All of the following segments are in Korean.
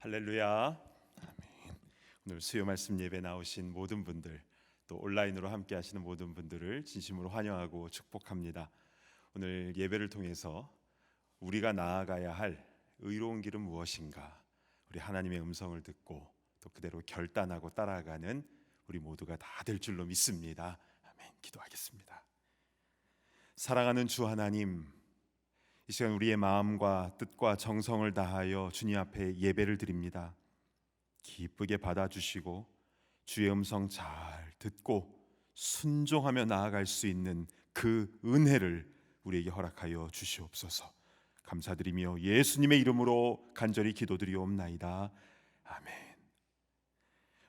할렐루야. 아멘. 오늘 수요 말씀 예배 나오신 모든 분들, 또 온라인으로 함께 하시는 모든 분들을 진심으로 환영하고 축복합니다. 오늘 예배를 통해서 우리가 나아가야 할 의로운 길은 무엇인가, 우리 하나님의 음성을 듣고 또 그대로 결단하고 따라가는 우리 모두가 다 될 줄로 믿습니다. 아멘. 기도하겠습니다. 사랑하는 주 하나님, 이 시간 우리의 마음과 뜻과 정성을 다하여 주님 앞에 예배를 드립니다. 기쁘게 받아주시고 주의 음성 잘 듣고 순종하며 나아갈 수 있는 그 은혜를 우리에게 허락하여 주시옵소서. 감사드리며 예수님의 이름으로 간절히 기도드리옵나이다. 아멘.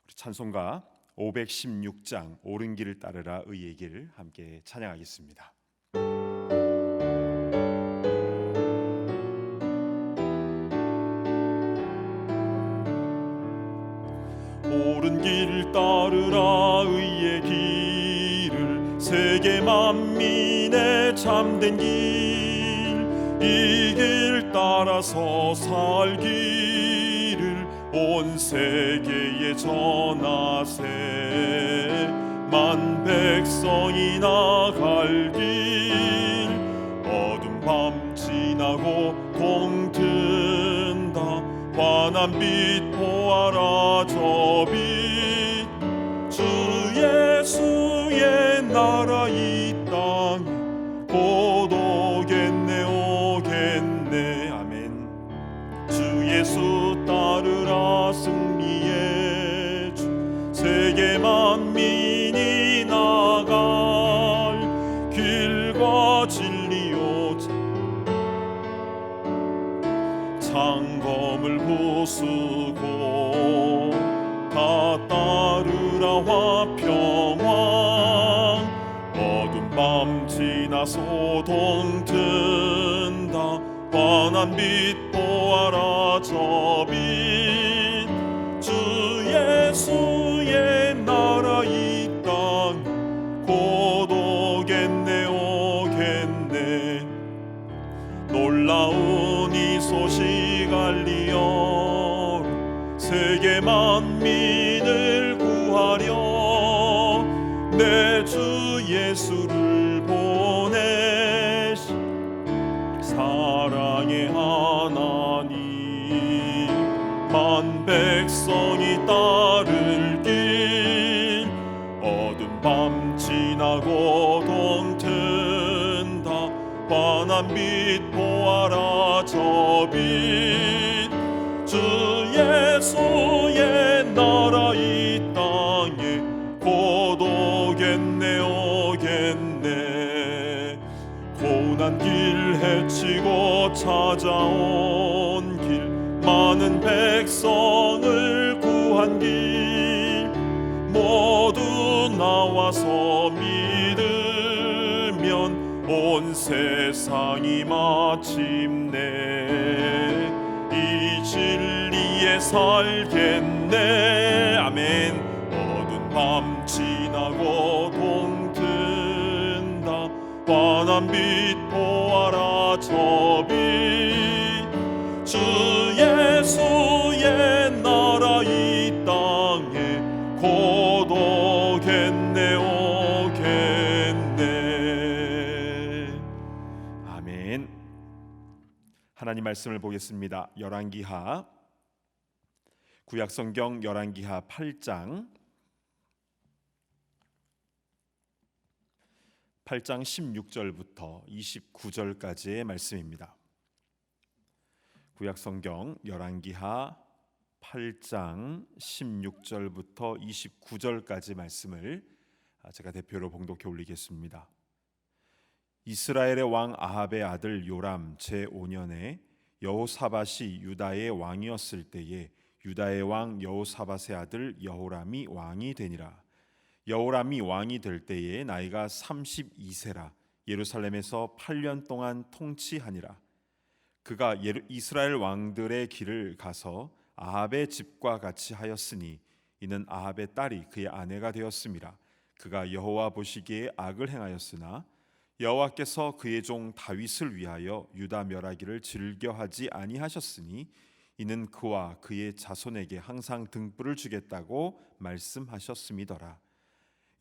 우리 찬송가 516장 옳은 길을 따르라 의의 길 함께 찬양하겠습니다. 옳은 길 따르라 의의 길을, 세계 만민의 참된 길, 이 길 따라서 살기를 온 세계에 전하세. 만 백성이 나갈 길, 어두운 밤 지나고 동튼다. 환한 빛 보아라 저 빛, 주 예수의 나라 이 땅에 곧 오겠네 오겠네. 아멘. 주 예수 따르라 승리의 주, 세계 만민이 나갈 길과 진리요 창검을 부수고 다 따르라 화평왕. 어두운 밤 지나서 동튼다. 환한 빛 보아라 저 빛, 주 예수의 나라 이 땅 곧 오겠네 오겠네. 놀라운 이 소식 알리어 세계 만민을 구하려 내 주 예수를 보내시 사랑의 하나님. 만 백성이 따를 길, 어두운 밤 지나고 동튼다. 환한 빛 보아라 저 빛, 주 예수의 나라 이 땅에 곧 오겠네 오겠네. 고난 길 헤치고 찾아온 길, 많은 백성을 구한 길, 모두 나와서 믿으면 온 세상이 마침내 이 진리에 살겠네. 아멘. 어두운 밤 지나고 동튼다. 환한 빛 보아라 저 빛, 주 예수의 나라 이 땅에 곧 오겠네 오겠네. 아멘. 하나님 말씀을 보겠습니다. 열왕기하, 구약성경 열왕기하 8장 16절부터 29절까지의 말씀입니다. 구약성경 열왕기하 8장 16절부터 29절까지 말씀을 제가 대표로 봉독해 올리겠습니다. 이스라엘의 왕 아합의 아들 요람 제5년에 여호사밧이 유다의 왕이었을 때에 유다의 왕 여호사밧의 아들 여호람이 왕이 되니라. 여호람이 왕이 될 때에 나이가 32세라 예루살렘에서 8년 동안 통치하니라. 그가 이스라엘 왕들의 길을 가서 아합의 집과 같이 하였으니 이는 아합의 딸이 그의 아내가 되었음이라. 그가 여호와 보시기에 악을 행하였으나 여호와께서 그의 종 다윗을 위하여 유다 멸하기를 즐겨하지 아니하셨으니 이는 그와 그의 자손에게 항상 등불을 주겠다고 말씀하셨음이더라.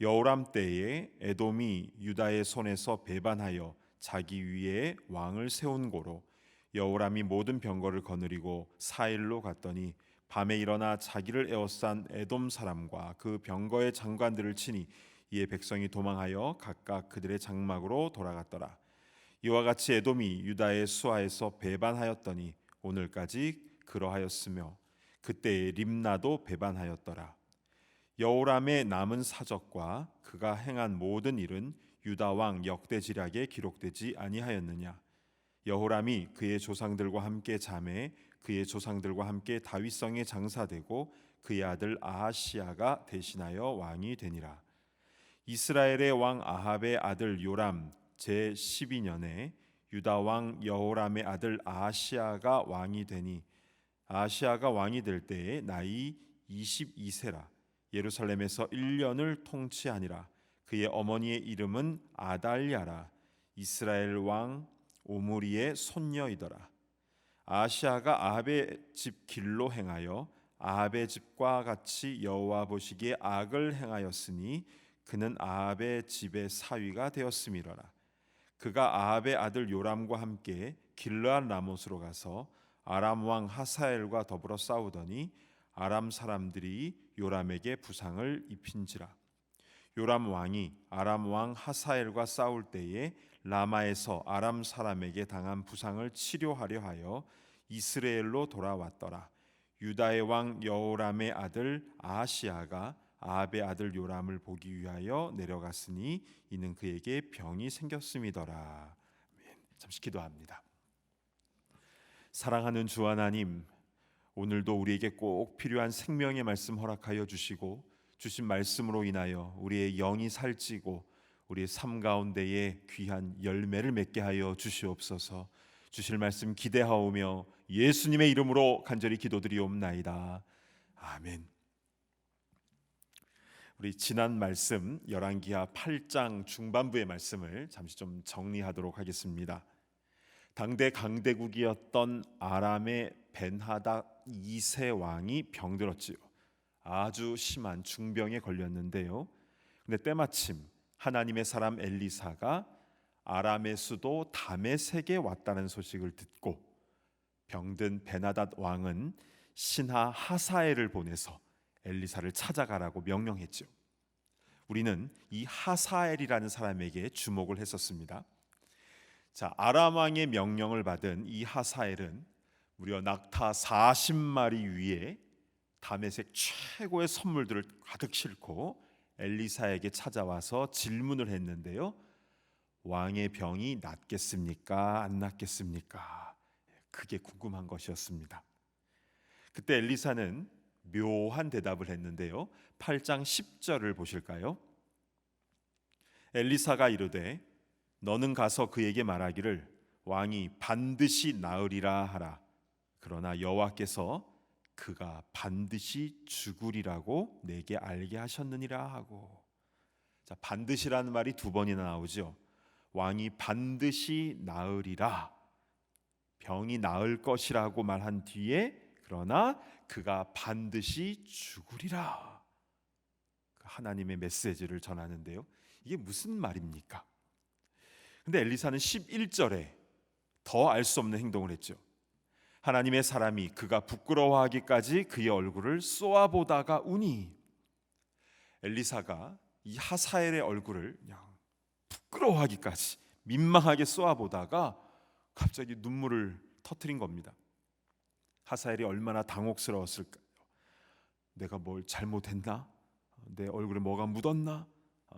여호람 때에 에돔이 유다의 손에서 배반하여 자기 위에 왕을 세운 고로 여호람이 모든 병거를 거느리고 사일로 갔더니 밤에 일어나 자기를 에워싼 에돔 사람과 그 병거의 장관들을 치니 이에 백성이 도망하여 각각 그들의 장막으로 돌아갔더라. 이와 같이 에돔이 유다의 수하에서 배반하였더니 오늘까지 그러하였으며 그때에 림나도 배반하였더라. 여호람의 남은 사적과 그가 행한 모든 일은 유다 왕 역대지략에 기록되지 아니하였느냐. 여호람이 그의 조상들과 함께 잠에 그의 조상들과 함께 다윗성에 장사되고 그의 아들 아하시야가 대신하여 왕이 되니라. 이스라엘의 왕 아합의 아들 요람 제 12년에 유다 왕 여호람의 아들 아하시야가 왕이 되니 아하시야가 왕이 될 때에 나이 22세라. 예루살렘에서 1년을 통치하니라. 그의 어머니의 이름은 아달랴라. 이스라엘 왕 오므리의 손녀이더라. 아하시야가 아합의 집 길로 행하여 아합의 집과 같이 여호와 보시기에 악을 행하였으니 그는 아합의 집의 사위가 되었음이로라. 그가 아합의 아들 요람과 함께 길르앗 라못으로 가서 아람 왕 하사엘과 더불어 싸우더니 아람 사람들이 요람에게 부상을 입힌지라. 요람 왕이 아람 왕 하사엘과 싸울 때에 라마에서 아람 사람에게 당한 부상을 치료하려 하여 이스라엘로 돌아왔더라. 유다의 왕 여호람의 아들 아하시야가 아합의 아들 요람을 보기 위하여 내려갔으니 이는 그에게 병이 생겼음이더라. 잠시 기도합니다. 사랑하는 주 하나님, 오늘도 우리에게 꼭 필요한 생명의 말씀 허락하여 주시고 주신 말씀으로 인하여 우리의 영이 살찌고 우리의 삶 가운데에 귀한 열매를 맺게 하여 주시옵소서. 주실 말씀 기대하오며 예수님의 이름으로 간절히 기도드리옵나이다. 아멘. 우리 지난 말씀 열왕기하 8장 중반부의 말씀을 잠시 좀 정리하도록 하겠습니다. 당대 강대국이었던 아람의 벤하닷 2세 왕이 병들었지요. 아주 심한 중병에 걸렸는데요. 근데 때마침 하나님의 사람 엘리사가 아람의 수도 다메섹에 왔다는 소식을 듣고 병든 벤하닷 왕은 신하 하사엘을 보내서 엘리사를 찾아가라고 명령했죠. 우리는 이 하사엘이라는 사람에게 주목을 했었습니다. 자, 아람 왕의 명령을 받은 이 하사엘은 무려 낙타 40마리 위에 다메섹 최고의 선물들을 가득 싣고 엘리사에게 찾아와서 질문을 했는데요. 왕의 병이 낫겠습니까? 안 낫겠습니까? 그게 궁금한 것이었습니다. 그때 엘리사는 묘한 대답을 했는데요. 8장 10절을 보실까요? 엘리사가 이르되 너는 가서 그에게 말하기를 왕이 반드시 나으리라 하라. 그러나 여호와께서 그가 반드시 죽으리라고 내게 알게 하셨느니라 하고. 자, 반드시라는 말이 두 번이나 나오죠. 왕이 반드시 나으리라, 병이 나을 것이라고 말한 뒤에 그러나 그가 반드시 죽으리라, 하나님의 메시지를 전하는데요. 이게 무슨 말입니까? 근데 엘리사는 11절에 더 알 수 없는 행동을 했죠. 하나님의 사람이 그가 부끄러워하기까지 그의 얼굴을 쏘아보다가 우니. 엘리사가 이 하사엘의 얼굴을 그냥 부끄러워하기까지 민망하게 쏘아보다가 갑자기 눈물을 터뜨린 겁니다. 하사엘이 얼마나 당혹스러웠을까요? 내가 뭘 잘못했나? 내 얼굴에 뭐가 묻었나?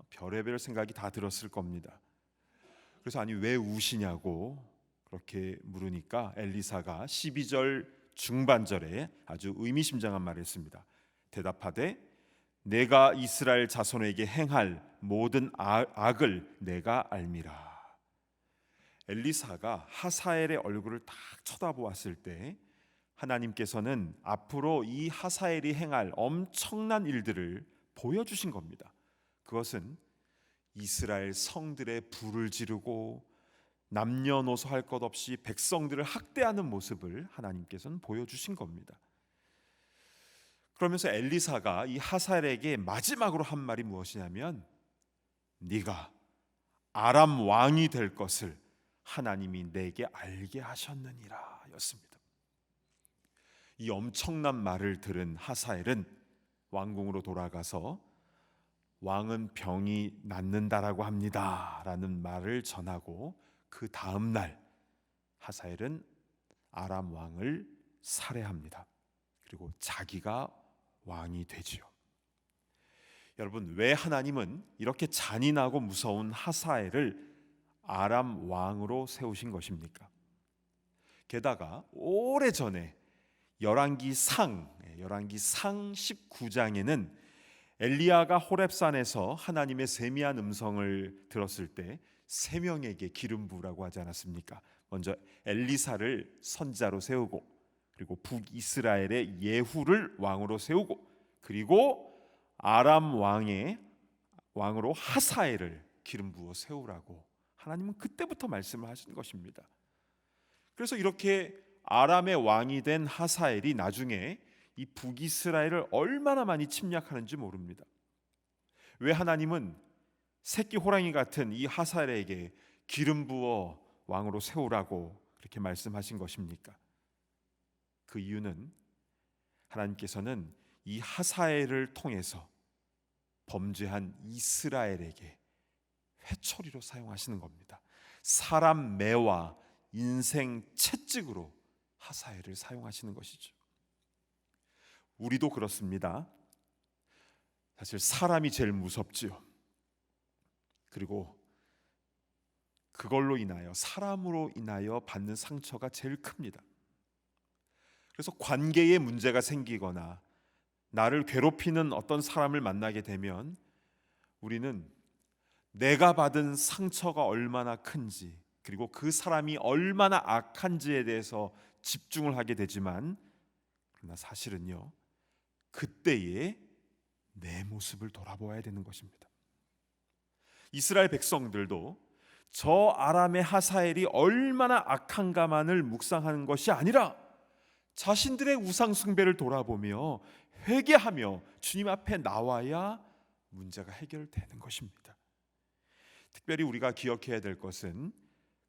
별의별 생각이 다 들었을 겁니다. 그래서 아니 왜 우시냐고 그렇게 물으니까 엘리사가 12절 중반절에 아주 의미심장한 말을 했습니다. 대답하되 내가 이스라엘 자손에게 행할 모든 악을 내가 알미라. 엘리사가 하사엘의 얼굴을 딱 쳐다보았을 때 하나님께서는 앞으로 이 하사엘이 행할 엄청난 일들을 보여주신 겁니다. 그것은 이스라엘 성들의 불을 지르고 남녀노소 할 것 없이 백성들을 학대하는 모습을 하나님께서는 보여주신 겁니다. 그러면서 엘리사가 이 하사엘에게 마지막으로 한 말이 무엇이냐면 네가 아람 왕이 될 것을 하나님이 내게 알게 하셨느니라 였습니다. 이 엄청난 말을 들은 하사엘은 왕궁으로 돌아가서 왕은 병이 낫는다라고 합니다 라는 말을 전하고 그 다음 날 하사엘은 아람 왕을 살해합니다. 그리고 자기가 왕이 되지요. 여러분, 왜 하나님은 이렇게 잔인하고 무서운 하사엘을 아람 왕으로 세우신 것입니까? 게다가 오래전에 열왕기상 19장에는 엘리야가 호렙산에서 하나님의 세미한 음성을 들었을 때 세 명에게 기름 부으라고 하지 않았습니까? 먼저 엘리사를 선지자로 세우고, 그리고 북이스라엘의 예후를 왕으로 세우고, 그리고 아람 왕의 왕으로 하사엘을 기름 부어 세우라고 하나님은 그때부터 말씀을 하신 것입니다. 그래서 이렇게 아람의 왕이 된 하사엘이 나중에 이 북이스라엘을 얼마나 많이 침략하는지 모릅니다. 왜 하나님은 새끼 호랑이 같은 이 하사엘에게 기름 부어 왕으로 세우라고 그렇게 말씀하신 것입니까? 그 이유는 하나님께서는 이 하사엘을 통해서 범죄한 이스라엘에게 회초리로 사용하시는 겁니다. 사람 매와 인생 채찍으로 하사엘을 사용하시는 것이죠. 우리도 그렇습니다. 사실 사람이 제일 무섭지요. 그리고 그걸로 인하여, 사람으로 인하여 받는 상처가 제일 큽니다. 그래서 관계에 문제가 생기거나 나를 괴롭히는 어떤 사람을 만나게 되면 우리는 내가 받은 상처가 얼마나 큰지, 그리고 그 사람이 얼마나 악한지에 대해서 집중을 하게 되지만, 그러나 사실은요, 그때에 내 모습을 돌아보아야 되는 것입니다. 이스라엘 백성들도 저 아람의 하사엘이 얼마나 악한가만을 묵상하는 것이 아니라 자신들의 우상 숭배를 돌아보며 회개하며 주님 앞에 나와야 문제가 해결되는 것입니다. 특별히 우리가 기억해야 될 것은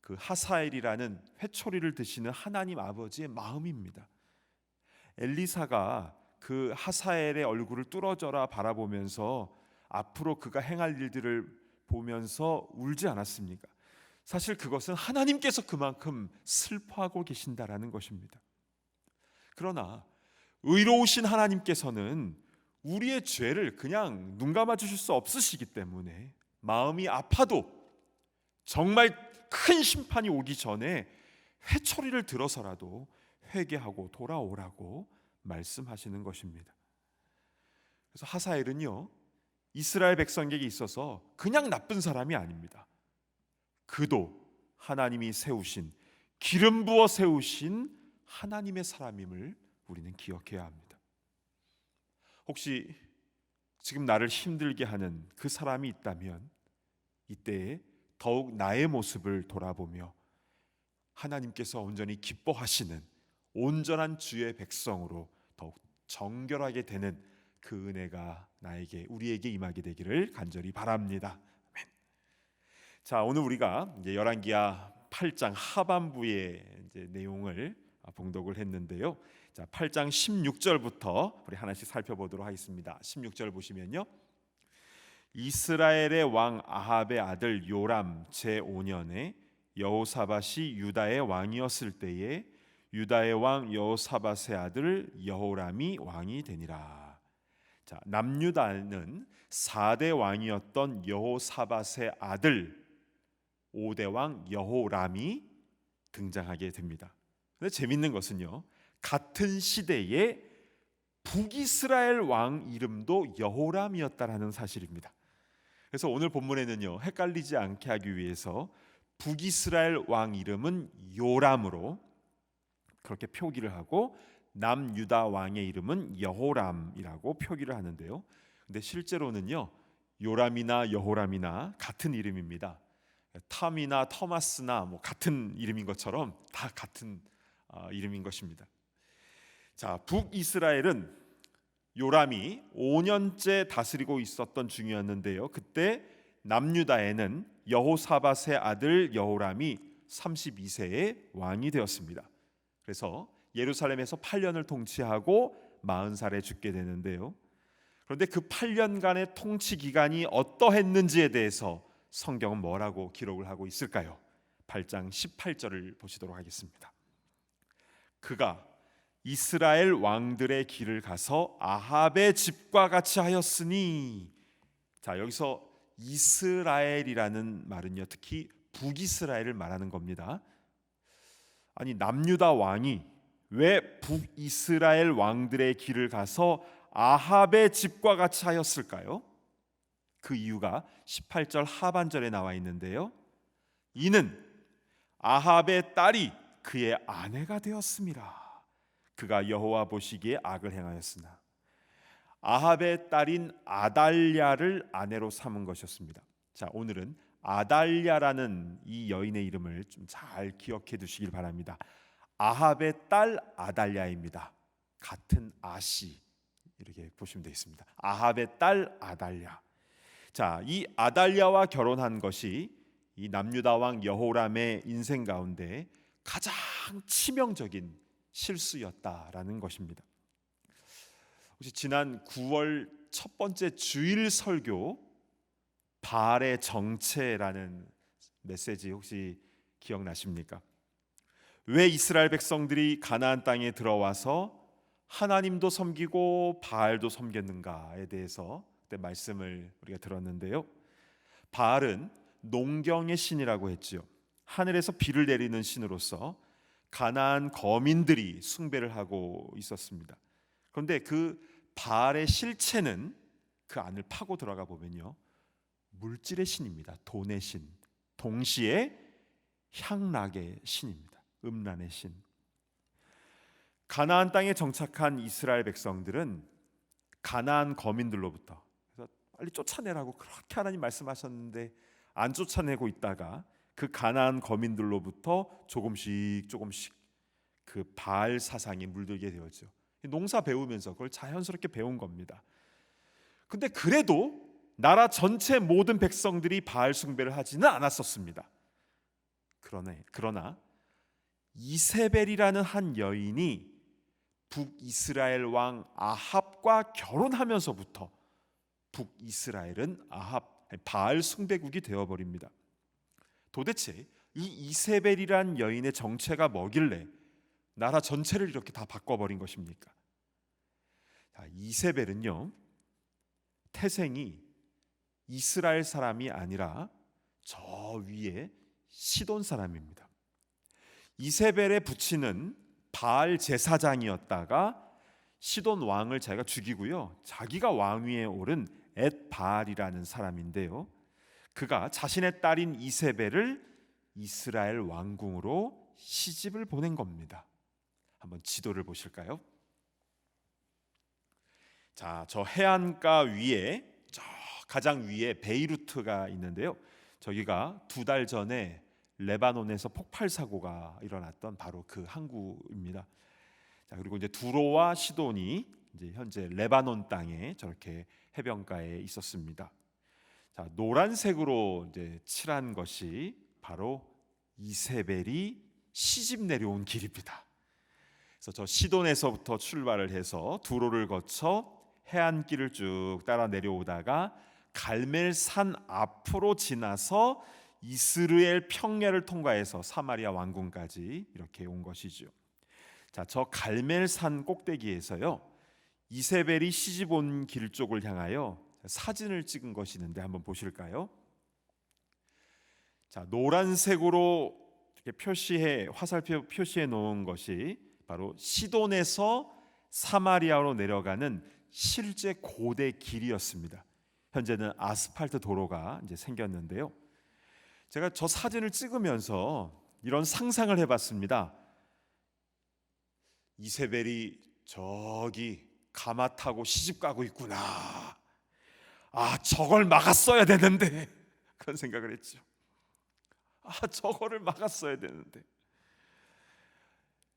그 하사엘이라는 회초리를 드시는 하나님 아버지의 마음입니다. 엘리사가 그 하사엘의 얼굴을 뚫어져라 바라보면서 앞으로 그가 행할 일들을 보면서 울지 않았습니까? 사실 그것은 하나님께서 그만큼 슬퍼하고 계신다라는 것입니다. 그러나 의로우신 하나님께서는 우리의 죄를 그냥 눈 감아 주실 수 없으시기 때문에 마음이 아파도 정말 큰 심판이 오기 전에 회초리를 들어서라도 회개하고 돌아오라고 말씀하시는 것입니다. 그래서 하사엘은요, 이스라엘 백성에게 있어서 그냥 나쁜 사람이 아닙니다. 그도 하나님이 세우신, 기름 부어 세우신 하나님의 사람임을 우리는 기억해야 합니다. 혹시 지금 나를 힘들게 하는 그 사람이 있다면 이때에 더욱 나의 모습을 돌아보며 하나님께서 온전히 기뻐하시는 온전한 주의 백성으로 더욱 정결하게 되는 그 은혜가 나에게, 우리에게 임하게 되기를 간절히 바랍니다. 아멘. 자, 오늘 우리가 이제 열왕기하 8장 하반부의 이제 내용을 봉독을 했는데요. 자, 8장 16절부터 우리 하나씩 살펴보도록 하겠습니다. 16절 보시면요, 이스라엘의 왕 아합의 아들 요람 제5년에 여호사밧이 유다의 왕이었을 때에 유다의 왕 여호사밧의 아들 여호람이 왕이 되니라. 자, 남유다는 4대 왕이었던 여호사밧의 아들 5대 왕 여호람이 등장하게 됩니다. 근데 재밌는 것은요, 같은 시대에 북이스라엘 왕 이름도 여호람이었다라는 사실입니다. 그래서 오늘 본문에는요, 헷갈리지 않게 하기 위해서 북이스라엘 왕 이름은 요람으로 그렇게 표기를 하고 남유다 왕의 이름은 여호람이라고 표기를 하는데요. 근데 실제로는요, 요람이나 여호람이나 같은 이름입니다. 탐이나 토마스나 뭐 같은 이름인 것처럼 다 같은 이름인 것입니다. 자, 북이스라엘은 요람이 5년째 다스리고 있었던 중이었는데요. 그때 남유다에는 여호사밧의 아들 여호람이 32세의 왕이 되었습니다. 그래서 예루살렘에서 8년을 통치하고 40살에 죽게 되는데요. 그런데 그 8년간의 통치 기간이 어떠했는지에 대해서 성경은 뭐라고 기록을 하고 있을까요? 8장 18절을 보시도록 하겠습니다. 그가 이스라엘 왕들의 길을 가서 아합의 집과 같이 하였으니, 자, 여기서 이스라엘이라는 말은요, 특히 북이스라엘을 말하는 겁니다. 아니, 남유다 왕이 왜 북이스라엘 왕들의 길을 가서 아합의 집과 같이 하였을까요? 그 이유가 18절 하반절에 나와 있는데요. 이는 아합의 딸이 그의 아내가 되었음이라. 그가 여호와 보시기에 악을 행하였으나 아합의 딸인 아달랴를 아내로 삼은 것이었습니다. 자, 오늘은 아달랴라는 이 여인의 이름을 좀 잘 기억해 두시길 바랍니다. 아합의 딸 아달랴입니다. 같은 아씨, 이렇게 보시면 되겠습니다. 아합의 딸 아달랴. 자, 이 아달랴와 결혼한 것이 이 남유다 왕 여호람의 인생 가운데 가장 치명적인 실수였다라는 것입니다. 혹시 지난 9월 첫 번째 주일 설교 바알의 정체라는 메시지 혹시 기억나십니까? 왜 이스라엘 백성들이 가나안 땅에 들어와서 하나님도 섬기고 바알도 섬겼는가에 대해서 그때 말씀을 우리가 들었는데요. 바알은 농경의 신이라고 했지요. 하늘에서 비를 내리는 신으로서 가나안 거민들이 숭배를 하고 있었습니다. 그런데 그 바알의 실체는 그 안을 파고 들어가 보면요, 물질의 신입니다. 돈의 신, 동시에 향락의 신입니다. 음란의 신. 가나안 땅에 정착한 이스라엘 백성들은 가나안 거민들로부터, 그래서 빨리 쫓아내라고 그렇게 하나님 말씀하셨는데 안 쫓아내고 있다가 그 가나안 거민들로부터 조금씩 그 바알 사상에 물들게 되었죠. 농사 배우면서 그걸 자연스럽게 배운 겁니다. 근데 그래도 나라 전체 모든 백성들이 바알 숭배를 하지는 않았었습니다. 그러나 이세벨이라는 한 여인이 북이스라엘 왕 아합과 결혼하면서부터 북이스라엘은 바알 숭배국이 되어버립니다. 도대체 이 이세벨이란 여인의 정체가 뭐길래 나라 전체를 이렇게 다 바꿔버린 것입니까? 자, 이세벨은요, 태생이 이스라엘 사람이 아니라 저 위에 시돈 사람입니다. 이세벨의 부친은 바알 제사장이었다가 시돈 왕을 자기가 죽이고요, 자기가 왕위에 오른 엣바알이라는 사람인데요, 그가 자신의 딸인 이세벨을 이스라엘 왕궁으로 시집을 보낸 겁니다. 한번 지도를 보실까요? 자, 저 해안가 위에, 저 가장 위에 베이루트가 있는데요, 저기가 2달 전에 레바논에서 폭발 사고가 일어났던 바로 그 항구입니다. 자, 그리고 이제 두로와 시돈이 이제 현재 레바논 땅에 저렇게 해변가에 있었습니다. 자, 노란색으로 이제 칠한 것이 바로 이세벨이 시집 내려온 길입니다. 그래서 저 시돈에서부터 출발을 해서 두로를 거쳐 해안길을 쭉 따라 내려오다가 갈멜산 앞으로 지나서 이스라엘 평야를 통과해서 사마리아 왕궁까지 이렇게 온 것이죠. 자, 저 갈멜산 꼭대기에서요, 이세벨이 시집 온 길 쪽을 향하여 사진을 찍은 것이 있는데 한번 보실까요? 자, 노란색으로 이렇게 화살표 표시해 놓은 것이 바로 시돈에서 사마리아로 내려가는 실제 고대 길이었습니다. 현재는 아스팔트 도로가 이제 생겼는데요. 제가 저 사진을 찍으면서 이런 상상을 해봤습니다. 이세벨이 저기 가마 타고 시집 가고 있구나. 아, 저걸 막았어야 되는데, 그런 생각을 했죠. 저거를 막았어야 되는데.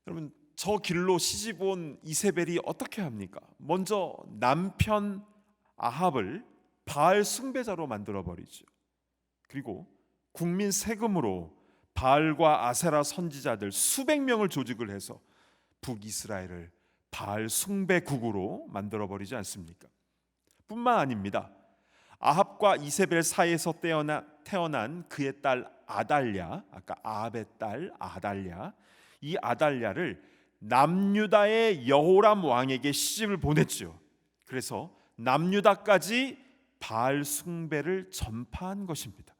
여러분, 저 길로 시집온 이세벨이 어떻게 합니까? 먼저 남편 아합을 바알 숭배자로 만들어 버리죠. 그리고 국민 세금으로 바알과 아세라 선지자들 수백 명을 조직을 해서 북이스라엘을 바알 숭배국으로 만들어 버리지 않습니까? 뿐만 아닙니다. 아합과 이세벨 사이에서 태어난 그의 딸 아달랴, 아까 아합의 딸 아달랴, 이 아달랴를 남유다의 여호람 왕에게 시집을 보냈죠. 그래서 남유다까지 바알 숭배를 전파한 것입니다.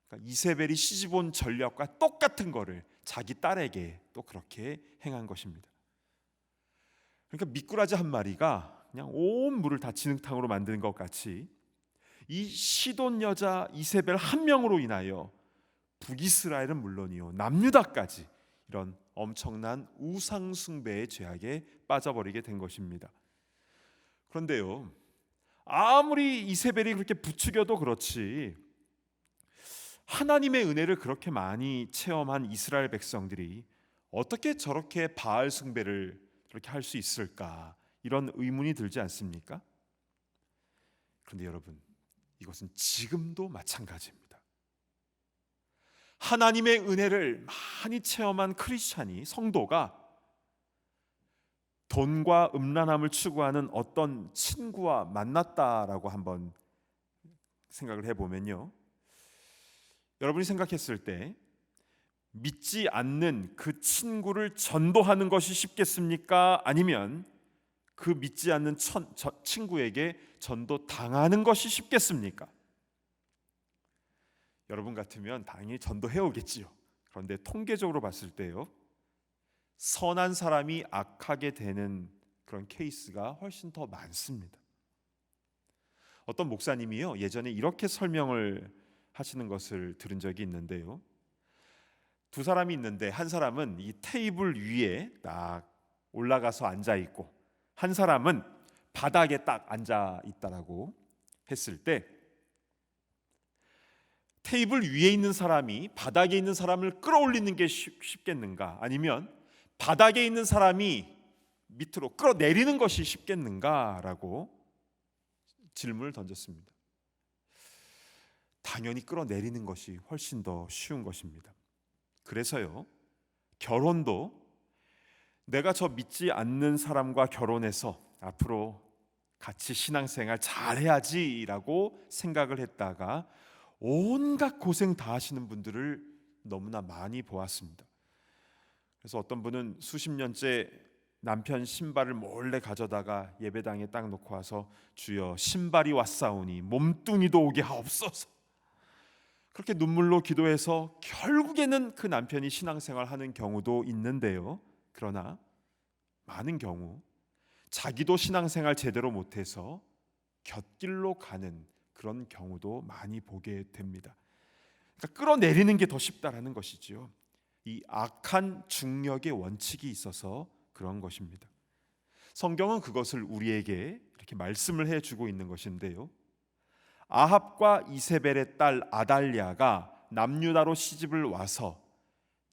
그러니까 이세벨이 시집온 전략과 똑같은 거를 자기 딸에게 또 그렇게 행한 것입니다. 그러니까 미꾸라지 한 마리가 그냥 온 물을 다 진흙탕으로 만드는 것 같이 이 시돈 여자 이세벨 한 명으로 인하여 북이스라엘은 물론이요 남유다까지 이런 엄청난 우상 숭배의 죄악에 빠져버리게 된 것입니다. 그런데요, 아무리 이세벨이 그렇게 부추겨도 그렇지 하나님의 은혜를 그렇게 많이 체험한 이스라엘 백성들이 어떻게 저렇게 바알 숭배를 저렇게 할 수 있을까, 이런 의문이 들지 않습니까? 그런데 여러분, 이것은 지금도 마찬가지입니다. 하나님의 은혜를 많이 체험한 크리스찬이, 성도가 돈과 음란함을 추구하는 어떤 친구와 만났다라고 한번 생각을 해보면요, 여러분이 생각했을 때 믿지 않는 그 친구를 전도하는 것이 쉽겠습니까? 아니면 그 믿지 않는 친구에게 전도 당하는 것이 쉽겠습니까? 여러분 같으면 당연히 전도해 오겠지요. 그런데 통계적으로 봤을 때요, 선한 사람이 악하게 되는 그런 케이스가 훨씬 더 많습니다. 어떤 목사님이요, 예전에 이렇게 설명을 하시는 것을 들은 적이 있는데요, 두 사람이 있는데 한 사람은 이 테이블 위에 딱 올라가서 앉아 있고 한 사람은 바닥에 딱 앉아 있다라고 했을 때, 테이블 위에 있는 사람이 바닥에 있는 사람을 끌어올리는 게 쉽겠는가, 아니면 바닥에 있는 사람이 밑으로 끌어내리는 것이 쉽겠는가라고 질문을 던졌습니다. 당연히 끌어내리는 것이 훨씬 더 쉬운 것입니다. 그래서요, 결혼도 내가 저 믿지 않는 사람과 결혼해서 앞으로 같이 신앙생활 잘해야지라고 생각을 했다가 온갖 고생 다 하시는 분들을 너무나 많이 보았습니다. 그래서 어떤 분은 수십 년째 남편 신발을 몰래 가져다가 예배당에 딱 놓고 와서 주여 신발이 왔사오니 몸뚱이도 오게 하옵소서, 그렇게 눈물로 기도해서 결국에는 그 남편이 신앙생활 하는 경우도 있는데요, 그러나 많은 경우 자기도 신앙생활 제대로 못해서 곁길로 가는 그런 경우도 많이 보게 됩니다. 그러니까 끌어내리는 게 더 쉽다라는 것이지요. 이 악한 중력의 원칙이 있어서 그런 것입니다. 성경은 그것을 우리에게 이렇게 말씀을 해주고 있는 것인데요, 아합과 이세벨의 딸 아달랴가 남유다로 시집을 와서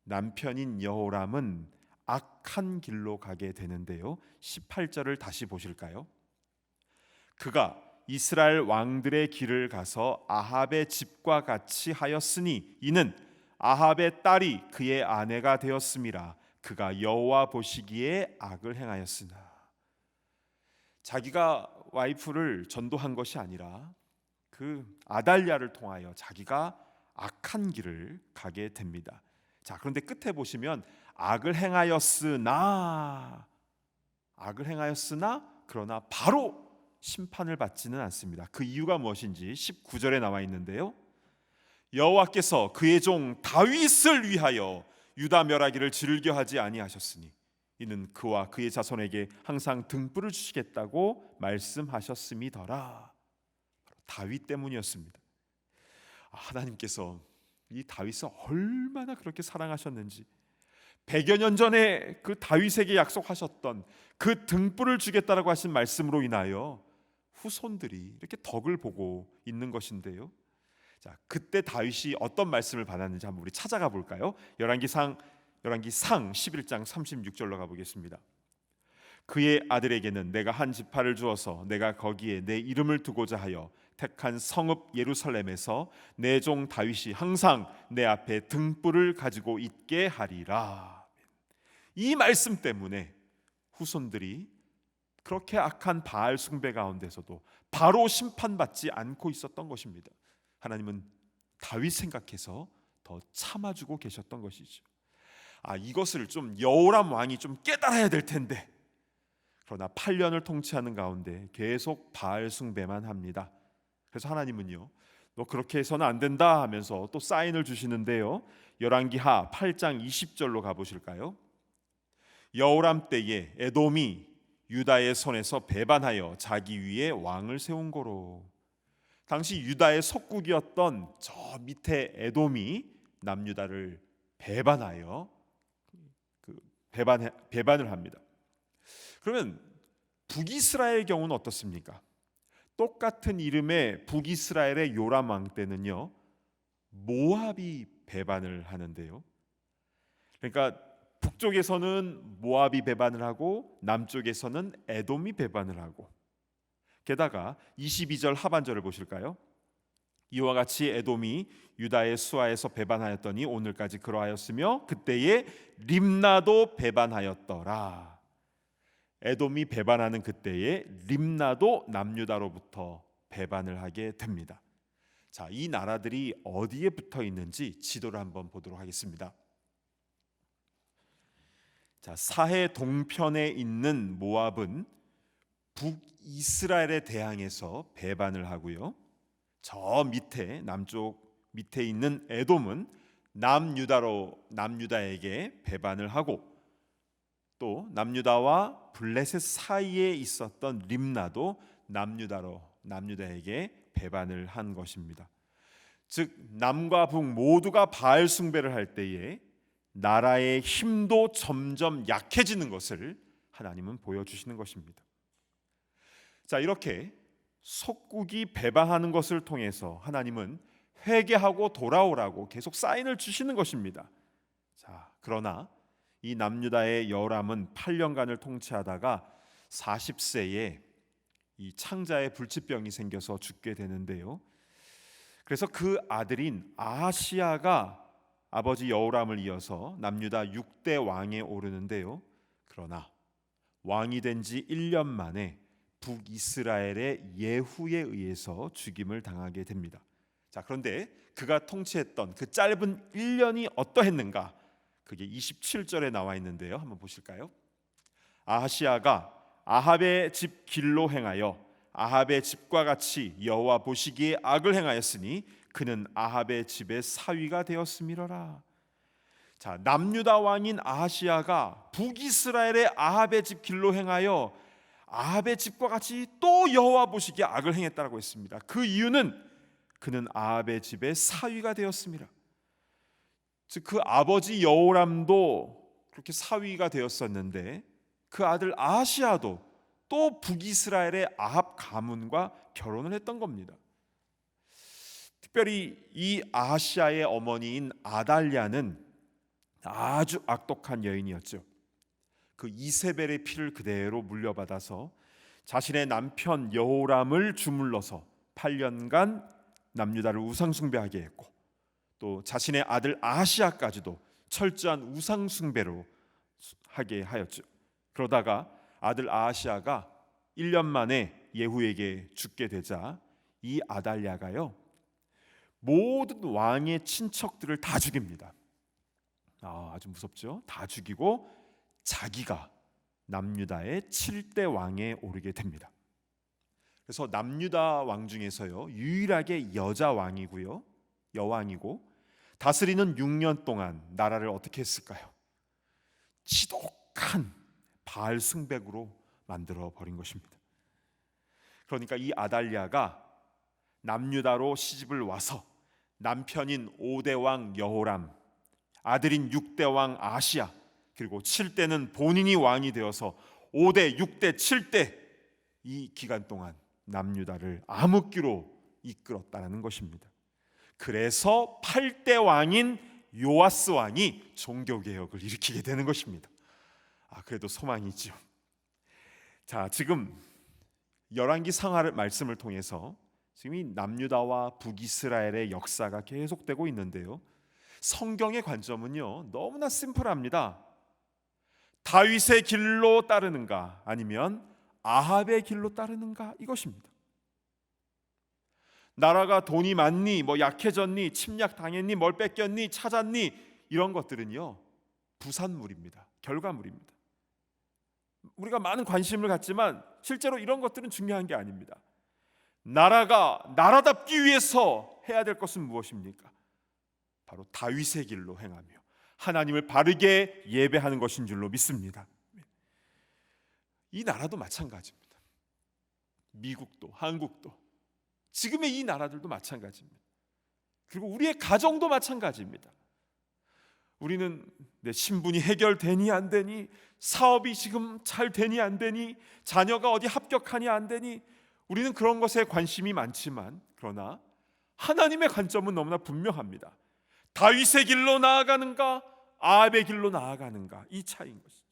남편인 여호람은 악한 길로 가게 되는데요, 18절을 다시 보실까요? 그가 이스라엘 왕들의 길을 가서 아합의 집과 같이 하였으니 이는 아합의 딸이 그의 아내가 되었음이라. 그가 여호와 보시기에 악을 행하였으나. 자기가 와이프를 전도한 것이 아니라 그 아달랴를 통하여 자기가 악한 길을 가게 됩니다. 자, 그런데 끝에 보시면 악을 행하였으나 그러나 바로 심판을 받지는 않습니다. 그 이유가 무엇인지 19절에 나와 있는데요, 여호와께서 그의 종 다윗을 위하여 유다 멸하기를 즐겨하지 아니하셨으니 이는 그와 그의 자손에게 항상 등불을 주시겠다고 말씀하셨음이더라. 다윗 때문이었습니다. 하나님께서 이 다윗을 얼마나 그렇게 사랑하셨는지, 100여 년 전에 그 다윗에게 약속하셨던 그 등불을 주겠다라고 하신 말씀으로 인하여 후손들이 이렇게 덕을 보고 있는 것인데요, 자, 그때 다윗이 어떤 말씀을 받았는지 한번 우리 찾아가 볼까요? 열왕기상 11장 36절로 가보겠습니다. 그의 아들에게는 내가 한 지파를 주어서 내가 거기에 내 이름을 두고자 하여 택한 성읍 예루살렘에서 내 종 다윗이 항상 내 앞에 등불을 가지고 있게 하리라. 이 말씀 때문에 후손들이 그렇게 악한 바알 숭배 가운데서도 바로 심판받지 않고 있었던 것입니다. 하나님은 다윗 생각해서 더 참아주고 계셨던 것이죠. 이것을 좀 여호람 왕이 좀 깨달아야 될 텐데, 그러나 8년을 통치하는 가운데 계속 바알 숭배만 합니다. 그래서 하나님은요, 너 그렇게 해서는 안 된다 하면서 또 사인을 주시는데요. 열왕기하 8장 20절로 가보실까요? 여호람 때에 에돔이 유다의 손에서 배반하여 자기 위에 왕을 세운 거로. 당시 유다의 속국이었던 저 밑에 에돔이 남유다를 배반하여 배반을 합니다. 그러면 북이스라엘 경우는 어떻습니까? 똑같은 이름의 북이스라엘의 요람 왕 때는요, 모압이 배반을 하는데요. 그러니까 북쪽에서는 모압이 배반을 하고 남쪽에서는 에돔이 배반을 하고, 게다가 22절 하반절을 보실까요? 이와 같이 에돔이 유다의 수하에서 배반하였더니 오늘까지 그러하였으며 그때에 림나도 배반하였더라. 에돔이 배반하는 그때에 림나도 남유다로부터 배반을 하게 됩니다. 자, 이 나라들이 어디에 붙어 있는지 지도를 한번 보도록 하겠습니다. 자, 사해 동편에 있는 모압은 북이스라엘에 대항해서 배반을 하고요. 저 밑에 남쪽 밑에 있는 에돔은 남유다에게 배반을 하고, 또 남유다와 블레셋 사이에 있었던 림나도 남유다에게 배반을 한 것입니다. 즉 남과 북 모두가 바알 숭배를 할 때에 나라의 힘도 점점 약해지는 것을 하나님은 보여주시는 것입니다. 자, 이렇게 속국이 배반하는 것을 통해서 하나님은 회개하고 돌아오라고 계속 사인을 주시는 것입니다. 자, 그러나 이 남유다의 여호람은 8년간을 통치하다가 40세에 이 창자에 불치병이 생겨서 죽게 되는데요. 그래서 그 아들인 아하시야가 아버지 여호람을 이어서 남유다 6대 왕에 오르는데요. 그러나 왕이 된 지 1년 만에 북이스라엘의 예후에 의해서 죽임을 당하게 됩니다. 자, 그런데 그가 통치했던 그 짧은 1년이 어떠했는가? 그게 27절에 나와 있는데요. 한번 보실까요? 아하시야가 아합의 집 길로 행하여 아합의 집과 같이 여호와 보시기에 악을 행하였으니 그는 아합의 집의 사위가 되었음이로라. 자, 남유다 왕인 아하시야가 북이스라엘의 아합의 집 길로 행하여 아합의 집과 같이 또 여호와 보시기에 악을 행했다라고 했습니다. 그 이유는 그는 아합의 집의 사위가 되었습니다. 즉 그 아버지 여호람도 그렇게 사위가 되었었는데 그 아들 아하시야도 또 북이스라엘의 아합 가문과 결혼을 했던 겁니다. 특별히 이 아하시야의 어머니인 아달랴는 아주 악독한 여인이었죠. 그 이세벨의 피를 그대로 물려받아서 자신의 남편 여호람을 주물러서 8년간 남유다를 우상숭배하게 했고, 또 자신의 아들 아하시야까지도 철저한 우상숭배로 하게 하였죠. 그러다가 아들 아하시야가 1년 만에 예후에게 죽게 되자 이 아달랴가요, 모든 왕의 친척들을 다 죽입니다. 아주 무섭죠. 다 죽이고 자기가 남유다의 7대 왕에 오르게 됩니다. 그래서 남유다 왕 중에서요 유일하게 여자 왕이고요, 여왕이고 다스리는 6년 동안 나라를 어떻게 했을까요? 지독한 바알 숭배로 만들어 버린 것입니다. 그러니까 이 아달랴가 남유다로 시집을 와서 남편인 5대 왕 여호람, 아들인 6대 왕 아시야, 그리고 7대는 본인이 왕이 되어서 5대, 6대, 7대 이 기간 동안 남유다를 암흑기로 이끌었다는 것입니다. 그래서 8대 왕인 요아스 왕이 종교개혁을 일으키게 되는 것입니다. 그래도 소망이죠. 자, 지금 열왕기 상하 말씀을 통해서 지금 이 남유다와 북이스라엘의 역사가 계속되고 있는데요, 성경의 관점은요 너무나 심플합니다. 다윗의 길로 따르는가 아니면 아합의 길로 따르는가, 이것입니다. 나라가 돈이 많니, 약해졌니, 침략 당했니, 뭘 뺏겼니, 찾았니, 이런 것들은요 부산물입니다. 결과물입니다. 우리가 많은 관심을 갖지만 실제로 이런 것들은 중요한 게 아닙니다. 나라가 나라답기 위해서 해야 될 것은 무엇입니까? 바로 다윗의 길로 행하며 하나님을 바르게 예배하는 것인 줄로 믿습니다. 이 나라도 마찬가지입니다. 미국도, 한국도, 지금의 이 나라들도 마찬가지입니다. 그리고 우리의 가정도 마찬가지입니다. 우리는 내 신분이 해결되니 안 되니, 사업이 지금 잘 되니 안 되니, 자녀가 어디 합격하니 안 되니, 우리는 그런 것에 관심이 많지만, 그러나 하나님의 관점은 너무나 분명합니다. 다윗의 길로 나아가는가 아합의 길로 나아가는가, 이 차이인 것이죠.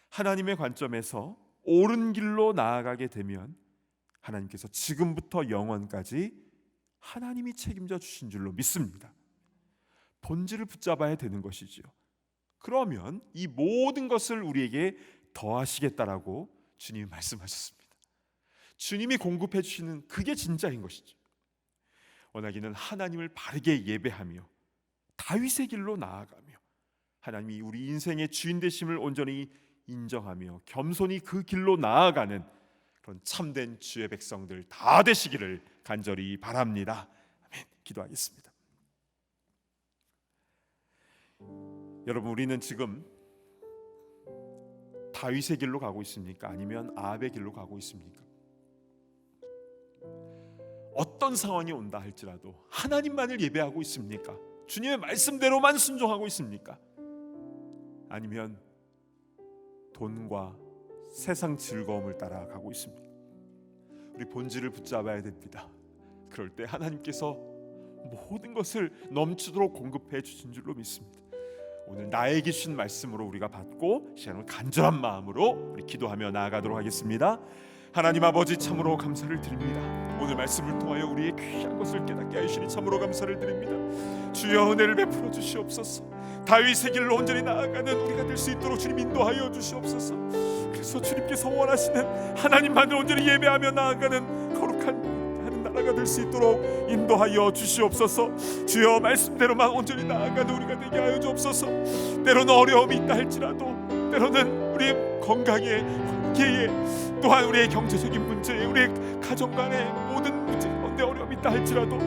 하나님의 관점에서 옳은 길로 나아가게 되면 하나님께서 지금부터 영원까지 하나님이 책임져 주신 줄로 믿습니다. 본질을 붙잡아야 되는 것이죠. 그러면 이 모든 것을 우리에게 더하시겠다라고 주님이 말씀하셨습니다. 주님이 공급해 주시는 그게 진짜인 것이죠. 원하기는 하나님을 바르게 예배하며 다윗의 길로 나아가며 하나님이 우리 인생의 주인 되심을 온전히 인정하며 겸손히 그 길로 나아가는 그런 참된 주의 백성들 다 되시기를 간절히 바랍니다. 아멘. 기도하겠습니다. 여러분, 우리는 지금 다윗의 길로 가고 있습니까? 아니면 아합의 길로 가고 있습니까? 어떤 상황이 온다 할지라도 하나님만을 예배하고 있습니까? 주님의 말씀대로만 순종하고 있습니까? 아니면 돈과 세상 즐거움을 따라가고 있습니까? 우리 본질을 붙잡아야 됩니다. 그럴 때 하나님께서 모든 것을 넘치도록 공급해 주신 줄로 믿습니다. 오늘 나에게 주신 말씀으로 우리가 받고 시간을 간절한 마음으로 우리 기도하며 나아가도록 하겠습니다. 하나님 아버지, 참으로 감사를 드립니다. 오늘 말씀을 통하여 우리의 귀한 것을 깨닫게 하시니 참으로 감사를 드립니다. 주여, 은혜를 베풀어 주시옵소서. 다윗의 길로 온전히 나아가는 우리가 될 수 있도록 주님 인도하여 주시옵소서. 그래서 주님께서 원하시는 하나님만을 온전히 예배하며 나아가는 거룩한 나라가 될 수 있도록 인도하여 주시옵소서. 주여, 말씀대로만 온전히 나아가는 우리가 되게 하여 주옵소서. 때로는 어려움이 있다 할지라도, 때로는 우리의 건강에, 관계에, 또한 우리의 경제적인 문제에, 우리의 가정 간의 모든 문제 가운데 어려움이 있다 할지라도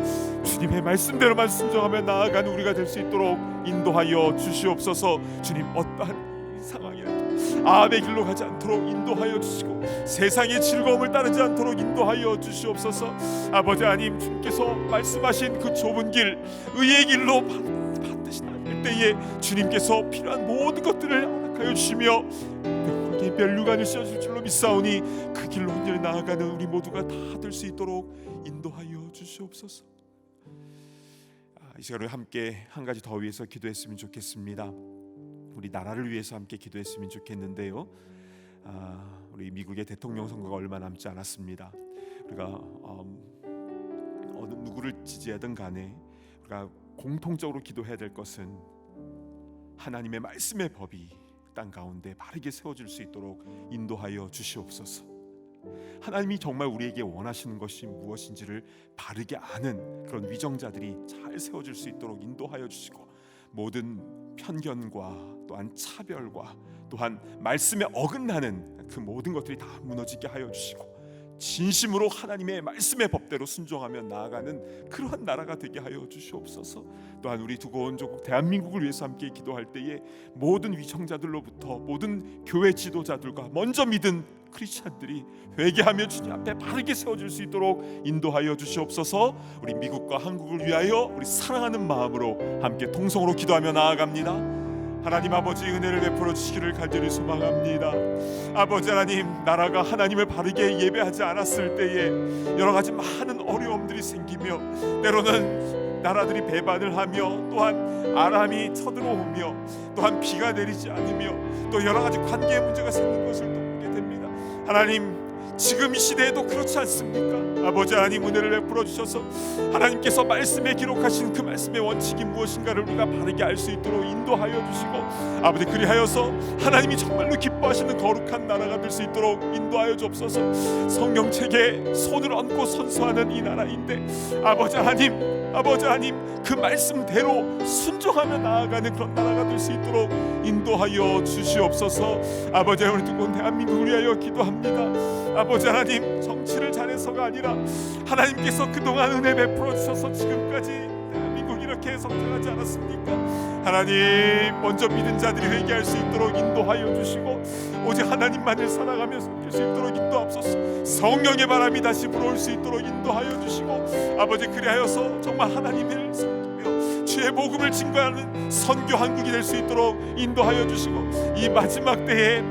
주님의 말씀대로만 순종하며 나아가는 우리가 될 수 있도록 인도하여 주시옵소서. 주님, 어떠한 상황이라도 아합의 길로 가지 않도록 인도하여 주시고 세상의 즐거움을 따르지 않도록 인도하여 주시옵소서. 아버지 하나님, 주님께서 말씀하신 그 좁은 길, 의의 길로 반드시 나갈 때에 주님께서 필요한 모든 것들을 허락하여 주시며 명확히 면류관을 씌워줄 줄로 믿사오니 그 길로 온전히 나아가는 우리 모두가 다 될 수 있도록 인도하여 주시옵소서. 이 시간을 함께 한 가지 더 위해서 기도했으면 좋겠습니다. 우리 나라를 위해서 함께 기도했으면 좋겠는데요, 우리 미국의 대통령 선거가 얼마 남지 않았습니다. 우리가 어느 누구를 지지하든 간에 우리가 공통적으로 기도해야 될 것은 하나님의 말씀의 법이 땅 가운데 바르게 세워질 수 있도록 인도하여 주시옵소서. 하나님이 정말 우리에게 원하시는 것이 무엇인지를 바르게 아는 그런 위정자들이 잘 세워질 수 있도록 인도하여 주시고, 모든 편견과 또한 차별과 또한 말씀에 어긋나는 그 모든 것들이 다 무너지게 하여 주시고, 진심으로 하나님의 말씀의 법대로 순종하며 나아가는 그러한 나라가 되게 하여 주시옵소서. 또한 우리 두고 온 조국 대한민국을 위해서 함께 기도할 때에 모든 위정자들로부터 모든 교회 지도자들과 먼저 믿은 크리스찬들이 회개하며 주님 앞에 바르게 세워질 수 있도록 인도하여 주시옵소서. 우리 미국과 한국을 위하여 우리 사랑하는 마음으로 함께 통성으로 기도하며 나아갑니다. 하나님 아버지, 은혜를 베풀어 주시기를 간절히 소망합니다. 아버지 하나님, 나라가 하나님을 바르게 예배하지 않았을 때에 여러 가지 많은 어려움들이 일들이 생기며 때로는 나라들이 배반을 하며 또한 아람이 쳐들어오며 또한 비가 내리지 않으며 또 여러 가지 관계의 문제가 생긴 것을 또 보게 됩니다. 하나님, 지금 이 시대에도 그렇지 않습니까? 아버지 하나님, 은혜를 베풀어 주셔서 하나님께서 말씀에 기록하신 그 말씀의 원칙이 무엇인가를 우리가 바르게 알 수 있도록 인도하여 주시고, 아버지 그리하여서 하나님이 정말로 기뻐하시는 거룩한 나라가 될 수 있도록 인도하여 주옵소서. 성령책에 손을 얹고 선서하는 이 나라인데 아버지 하나님 그 말씀대로 순종하며 나아가는 그런 나라가 될 수 있도록 인도하여 주시옵소서. 아버지 하나님, 우리 뜨거운 대한민국을 위하여 기도합니다. 아버지 하나님, 정치를 잘해서가 아니라 하나님께서 그동안 은혜 베풀어 주셔서 지금까지 대한민국 이렇게 성장하지 않았습니까? 하나님, 먼저 믿은 자들이 회개할 수 있도록 인도하여 주시고 오직 하나님만을 사랑하며 섬길 수 있도록 인도하옵소서. 성령의 바람이 다시 불어올 수 있도록 인도하여 주시고 아버지 그리하여서 정말 하나님을 섬기며 주의 복음을 증거하는 선교 한국이 될 수 있도록 인도하여 주시고 이 마지막 때에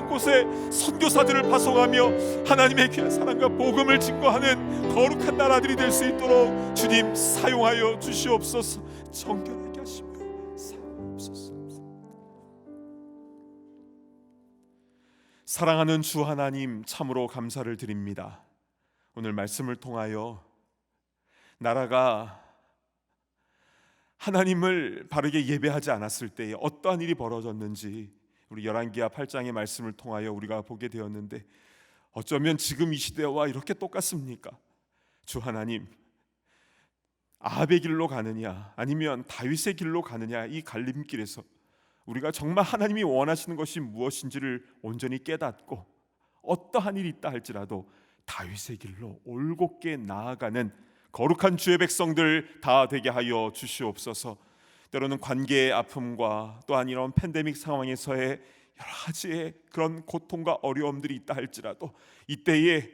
곳에 선교사들을 파송하며 하나님의 귀한 사랑과 복음을 증거하는 거룩한 나라들이 될 수 있도록 주님 사용하여 주시옵소서. 정결하게 하시며 사용하옵소서. 사랑하는 주 하나님, 참으로 감사를 드립니다. 오늘 말씀을 통하여 나라가 하나님을 바르게 예배하지 않았을 때에 어떠한 일이 벌어졌는지 우리 열왕기하 8장의 말씀을 통하여 우리가 보게 되었는데, 어쩌면 지금 이 시대와 이렇게 똑같습니까? 주 하나님, 아합의 길로 가느냐 아니면 다윗의 길로 가느냐, 이 갈림길에서 우리가 정말 하나님이 원하시는 것이 무엇인지를 온전히 깨닫고 어떠한 일이 있다 할지라도 다윗의 길로 올곧게 나아가는 거룩한 주의 백성들 다 되게 하여 주시옵소서. 때로는 관계의 아픔과 또한 이런 팬데믹 상황에서의 여러 가지의 그런 고통과 어려움들이 있다 할지라도 이때에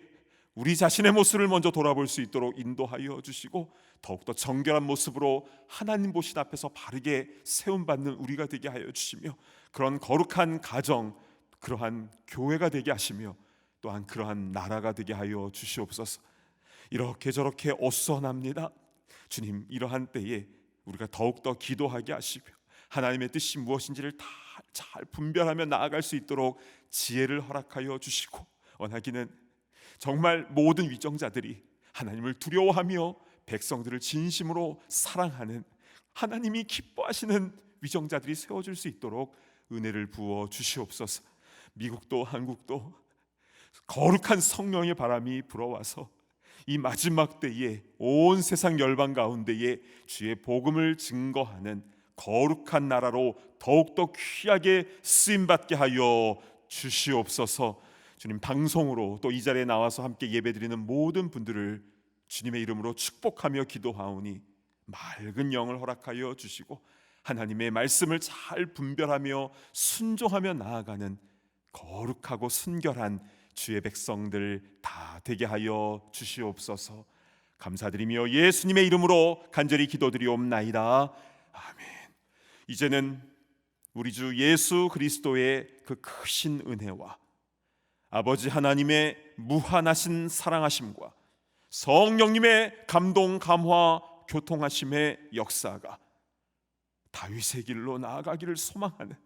우리 자신의 모습을 먼저 돌아볼 수 있도록 인도하여 주시고 더욱더 정결한 모습으로 하나님 보신 앞에서 바르게 세움받는 우리가 되게 하여 주시며 그런 거룩한 가정, 그러한 교회가 되게 하시며 또한 그러한 나라가 되게 하여 주시옵소서. 이렇게 저렇게 어수선합니다. 주님, 이러한 때에 우리가 더욱더 기도하게 하시며 하나님의 뜻이 무엇인지를 다 잘 분별하며 나아갈 수 있도록 지혜를 허락하여 주시고, 원하기는 정말 모든 위정자들이 하나님을 두려워하며 백성들을 진심으로 사랑하는 하나님이 기뻐하시는 위정자들이 세워질 수 있도록 은혜를 부어 주시옵소서. 미국도 한국도 거룩한 성령의 바람이 불어와서 이 마지막 때에 온 세상 열방 가운데에 주의 복음을 증거하는 거룩한 나라로 더욱더 귀하게 쓰임받게 하여 주시옵소서. 주님, 방송으로 또 이 자리에 나와서 함께 예배드리는 모든 분들을 주님의 이름으로 축복하며 기도하오니 맑은 영을 허락하여 주시고 하나님의 말씀을 잘 분별하며 순종하며 나아가는 거룩하고 순결한 주의 백성들 다 되게 하여 주시옵소서. 감사드리며 예수님의 이름으로 간절히 기도드리옵나이다. 아멘. 이제는 우리 주 예수 그리스도의 그 크신 은혜와 아버지 하나님의 무한하신 사랑하심과 성령님의 감동 감화 교통하심의 역사가 다윗의 길로 나아가기를 소망하는,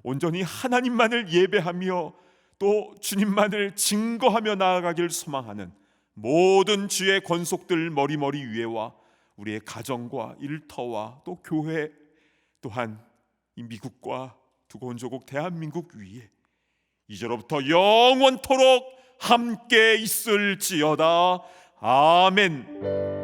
온전히 하나님만을 예배하며 또 주님만을 증거하며 나아가기를 소망하는 모든 주의 권속들 머리머리 위에와 우리의 가정과 일터와 또 교회, 또한 이 미국과 두고온 조국 대한민국 위에 이제로부터 영원토록 함께 있을지어다. 아멘.